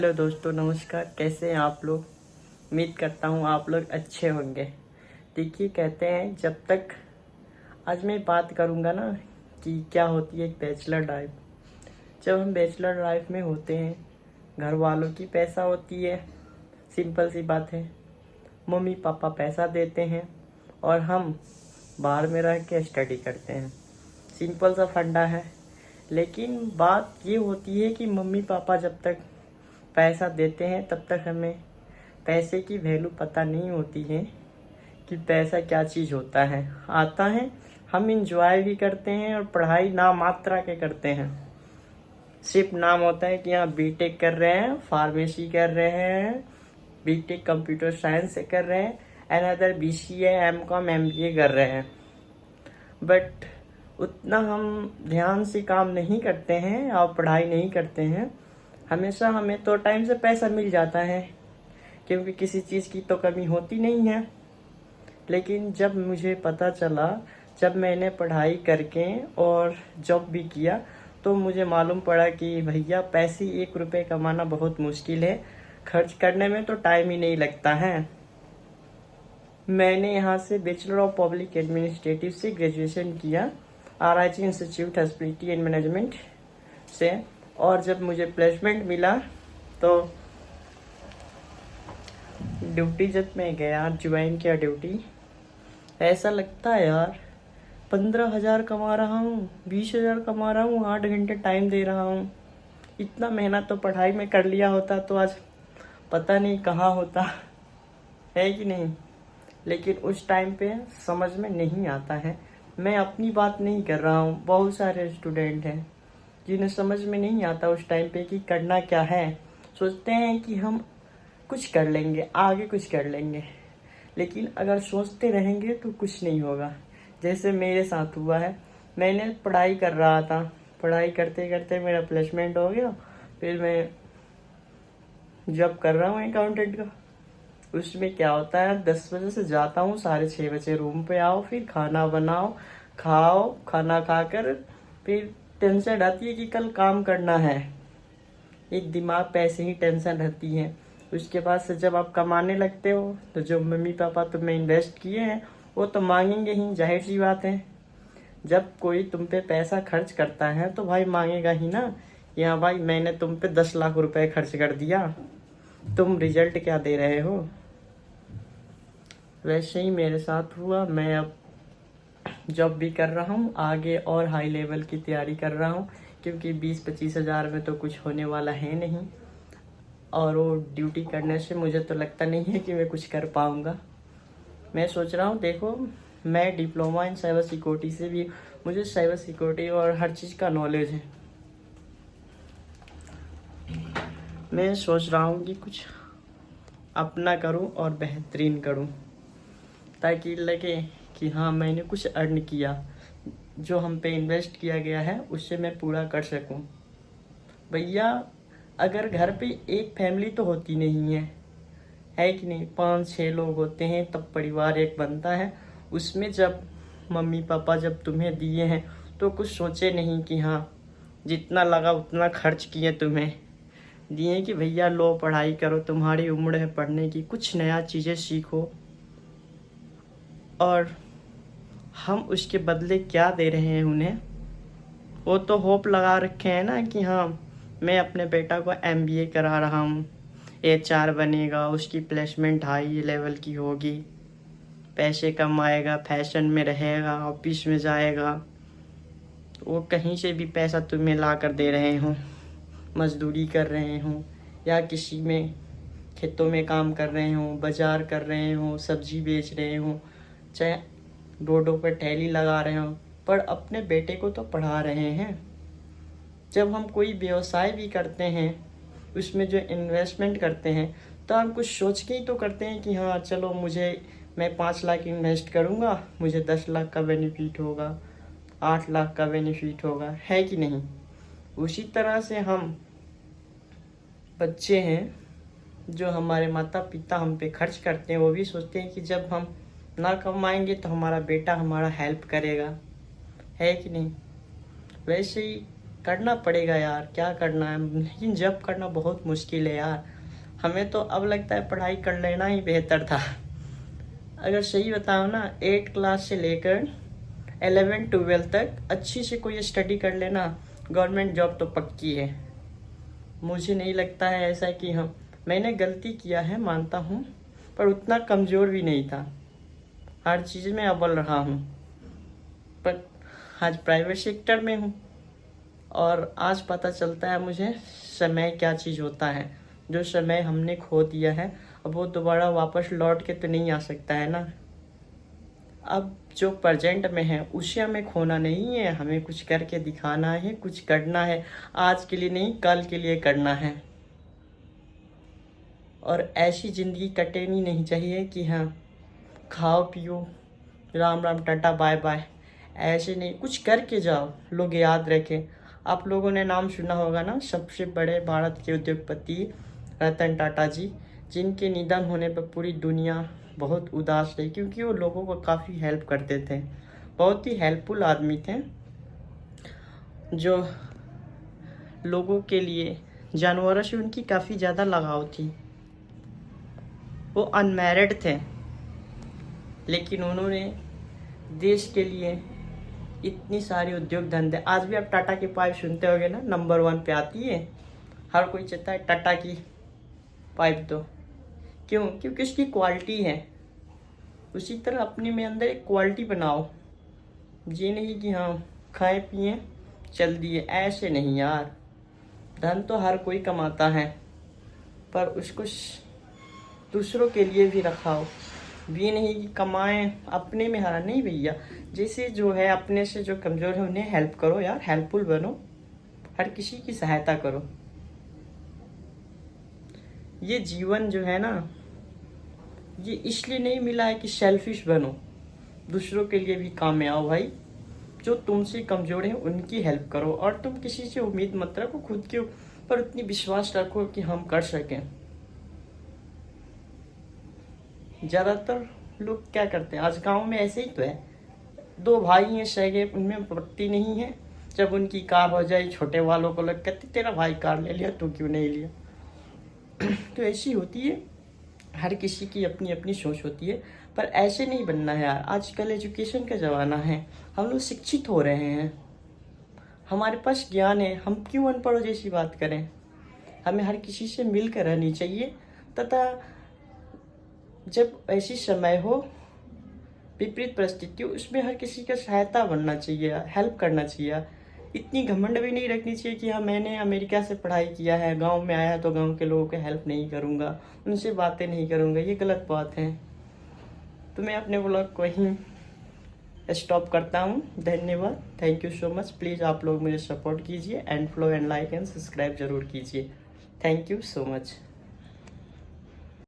Hello दोस्तों, नमस्कार। कैसे हैं आप लोग? उम्मीद करता हूँ आप लोग अच्छे होंगे। देखिए, कहते हैं जब तक आज मैं बात करूँगा ना कि क्या होती है एक बैचलर लाइफ। जब हम बैचलर लाइफ में होते हैं, घर वालों की पैसा होती है। सिंपल सी बात है, मम्मी पापा पैसा देते हैं और हम बाहर में रह के स्टडी करते हैं। सिंपल सा फंडा है। लेकिन बात ये होती है कि मम्मी पापा जब तक पैसा देते हैं तब तक हमें पैसे की वैल्यू पता नहीं होती है कि पैसा क्या चीज़ होता है। आता है, हम इंजॉय भी करते हैं और पढ़ाई नाम मात्रा के करते हैं। सिर्फ नाम होता है कि हाँ बीटेक कर रहे हैं, फार्मेसी कर रहे हैं, बीटेक कंप्यूटर साइंस से कर रहे हैं, अनदर बीसीए एमकॉम एमबीए कर रहे हैं। बट उतना हम ध्यान से काम नहीं करते हैं और पढ़ाई नहीं करते हैं। हमेशा हमें तो टाइम से पैसा मिल जाता है क्योंकि किसी चीज़ की तो कमी होती नहीं है। लेकिन जब मुझे पता चला, जब मैंने पढ़ाई करके और जॉब भी किया, तो मुझे मालूम पड़ा कि भैया पैसे 1 रुपये कमाना बहुत मुश्किल है। खर्च करने में तो टाइम ही नहीं लगता है। मैंने यहाँ से बैचलर ऑफ पब्लिक एडमिनिस्ट्रेटिव से ग्रेजुएशन किया, RIT institute hospitality and management से। और जब मुझे प्लेसमेंट मिला तो ड्यूटी जब मैं गया, ज्वाइन किया ड्यूटी, ऐसा लगता है यार 15,000 कमा रहा हूँ, 20,000 कमा रहा हूँ, 8 घंटे टाइम दे रहा हूँ। इतना मेहनत तो पढ़ाई में कर लिया होता तो आज पता नहीं कहाँ होता, है कि नहीं। लेकिन उस टाइम पे समझ में नहीं आता है। मैं अपनी बात नहीं कर रहा हूँ, बहुत सारे स्टूडेंट हैं जिन्हें समझ में नहीं आता उस टाइम पे कि करना क्या है। सोचते हैं कि हम कुछ कर लेंगे, आगे कुछ कर लेंगे, लेकिन अगर सोचते रहेंगे तो कुछ नहीं होगा। जैसे मेरे साथ हुआ है, मैंने पढ़ाई कर रहा था, पढ़ाई करते करते मेरा प्लेसमेंट हो गया। फिर मैं जॉब कर रहा हूँ अकाउंटेंट का। उसमें क्या होता है, 10 बजे से जाता हूँ, 6:30 बजे रूम पे आओ, फिर खाना बनाओ, खाओ, खाना खाकर फिर टेंशन रहती है कि कल काम करना है। एक दिमाग पे ऐसे ही टेंशन रहती है। उसके बाद से जब आप कमाने लगते हो तो जो मम्मी पापा तुम्हें इन्वेस्ट किए हैं वो तो मांगेंगे ही, जाहिर सी बात है। जब कोई तुम पे पैसा खर्च करता है तो भाई मांगेगा ही ना कि हाँ भाई मैंने तुम पे 10 लाख रुपए खर्च कर दिया, तुम रिजल्ट क्या दे रहे हो। वैसे ही मेरे साथ हुआ। मैं अब जॉब भी कर रहा हूँ, आगे और हाई लेवल की तैयारी कर रहा हूँ क्योंकि 20-25 हज़ार में तो कुछ होने वाला है नहीं। और वो ड्यूटी करने से मुझे तो लगता नहीं है कि मैं कुछ कर पाऊँगा। मैं सोच रहा हूँ, देखो मैं डिप्लोमा इन साइबर सिक्योरिटी से भी, मुझे साइबर सिक्योरिटी और हर चीज़ का नॉलेज है। मैं सोच रहा हूँ कि कुछ अपना करूँ और बेहतरीन करूँ ताकि लगे कि हाँ मैंने कुछ अर्न किया, जो हम पे इन्वेस्ट किया गया है उससे मैं पूरा कर सकूँ। भैया अगर घर पे एक फैमिली तो होती नहीं है कि नहीं, 5-6 लोग होते हैं तब परिवार एक बनता है। उसमें जब मम्मी पापा जब तुम्हें दिए हैं तो कुछ सोचे नहीं कि हाँ जितना लगा उतना खर्च किए, तुम्हें दिए कि भैया लो पढ़ाई करो, तुम्हारी उम्र है पढ़ने की, कुछ नया चीज़ें सीखो। और हम उसके बदले क्या दे रहे हैं उन्हें, वो तो होप लगा रखे हैं ना कि हाँ मैं अपने बेटा को MBA करा रहा हूँ, HR बनेगा, उसकी प्लेसमेंट हाई लेवल की होगी, पैसे कमाएगा, फैशन में रहेगा, ऑफिस में जाएगा। वो कहीं से भी पैसा तुम्हें ला कर दे रहे हों, मजदूरी कर रहे हों या किसी में खेतों में काम कर रहे हों, बाजार कर रहे हों, सब्जी बेच रहे हों, चाहे रोडों पर ठेली लगा रहे हों, पर अपने बेटे को तो पढ़ा रहे हैं। जब हम कोई व्यवसाय भी करते हैं उसमें जो इन्वेस्टमेंट करते हैं तो हम कुछ सोच के ही तो करते हैं कि हाँ चलो मैं 5 लाख इन्वेस्ट करूँगा, मुझे 10 लाख का बेनिफिट होगा, 8 लाख का बेनिफिट होगा, है कि नहीं। उसी तरह से हम बच्चे हैं, जो हमारे माता पिता हम पे खर्च करते हैं, वो भी सोचते हैं कि जब हम ना कमाएंगे तो हमारा बेटा हमारा हेल्प करेगा, है कि नहीं। वैसे ही करना पड़ेगा यार, क्या करना है, लेकिन जब करना बहुत मुश्किल है यार। हमें तो अब लगता है पढ़ाई कर लेना ही बेहतर था। अगर सही बताओ ना, 8 क्लास से लेकर 11-12 तक अच्छी से कोई स्टडी कर लेना, गवर्नमेंट जॉब तो पक्की है। मुझे नहीं लगता है ऐसा कि हम मैंने गलती किया है मानता हूँ, पर उतना कमज़ोर भी नहीं था। हर चीज़ में अव्वल रहा हूँ, पर आज प्राइवेट सेक्टर में हूँ और आज पता चलता है मुझे समय क्या चीज़ होता है। जो समय हमने खो दिया है अब वो दोबारा वापस लौट के तो नहीं आ सकता है ना। अब जो प्रेजेंट में है उसे हमें खोना नहीं है, हमें कुछ करके दिखाना है, कुछ करना है। आज के लिए नहीं, कल के लिए करना है। और ऐसी ज़िंदगी कटनी नहीं चाहिए कि हाँ खाओ पियो, Ram Ram tata bye bye, ऐसे नहीं, कुछ करके जाओ, लोग याद रखें। आप लोगों ने नाम सुना होगा ना, सबसे बड़े भारत के उद्योगपति रतन टाटा जी, जिनके निधन होने पर पूरी दुनिया बहुत उदास रही, क्योंकि वो लोगों को काफ़ी हेल्प करते थे। बहुत ही हेल्पफुल आदमी थे, जो लोगों के लिए, जानवरों से उनकी काफ़ी ज़्यादा लगाव थी। वो अनमैरिड थे, लेकिन उन्होंने देश के लिए इतनी सारी उद्योग धंधे, आज भी आप टाटा की पाइप सुनते होंगे ना, नंबर 1 पे आती है। हर कोई चाहता है टाटा की पाइप दो, क्यों? क्योंकि उसकी क्वालिटी है। उसी तरह अपने में अंदर एक क्वालिटी बनाओ। ये नहीं कि हाँ खाए पिए चल दिए, ऐसे नहीं यार। धन तो हर कोई कमाता है, पर उसको दूसरों के लिए भी रखाओ। ये नहीं कि कमाएं अपने में हारा, नहीं भैया। जैसे जो है अपने से जो कमज़ोर है उन्हें हेल्प करो यार, हेल्पफुल बनो, हर किसी की सहायता करो। ये जीवन जो है ना, ये इसलिए नहीं मिला है कि सेल्फिश बनो, दूसरों के लिए भी काम में आओ भाई। जो तुमसे कमज़ोर है उनकी हेल्प करो, और तुम किसी से उम्मीद मत रखो, खुद के ऊपर उतनी विश्वास रखो कि हम कर सकें। ज़्यादातर लोग क्या करते हैं, आज गांव में ऐसे ही तो है, 2 भाई हैं सगे, उनमें पट्टी नहीं है। जब उनकी कार हो जाए, छोटे वालों को लग कहते तेरा भाई कार ले लिया, तू क्यों नहीं लिया। तो ऐसी होती है, हर किसी की अपनी अपनी सोच होती है, पर ऐसे नहीं बनना है यार। आजकल एजुकेशन का ज़माना है, हम लोग शिक्षित हो रहे हैं, हमारे पास ज्ञान है, हम क्यों अनपढ़ों जैसी बात करें। हमें हर किसी से मिलकर रहनी चाहिए, तथा जब ऐसी समय हो, विपरीत परिस्थिति हो, उसमें हर किसी का सहायता बनना चाहिए, हेल्प करना चाहिए। इतनी घमंड भी नहीं रखनी चाहिए कि हाँ मैंने अमेरिका से पढ़ाई किया है, गांव में आया तो गांव के लोगों को हेल्प नहीं करूँगा, उनसे बातें नहीं करूँगा। ये गलत बात है। तो मैं अपने व्लॉग को ही स्टॉप करता हूँ। धन्यवाद, thank you so much. Please आप लोग मुझे सपोर्ट कीजिए, and follow and like and subscribe जरूर कीजिए। Thank you so much.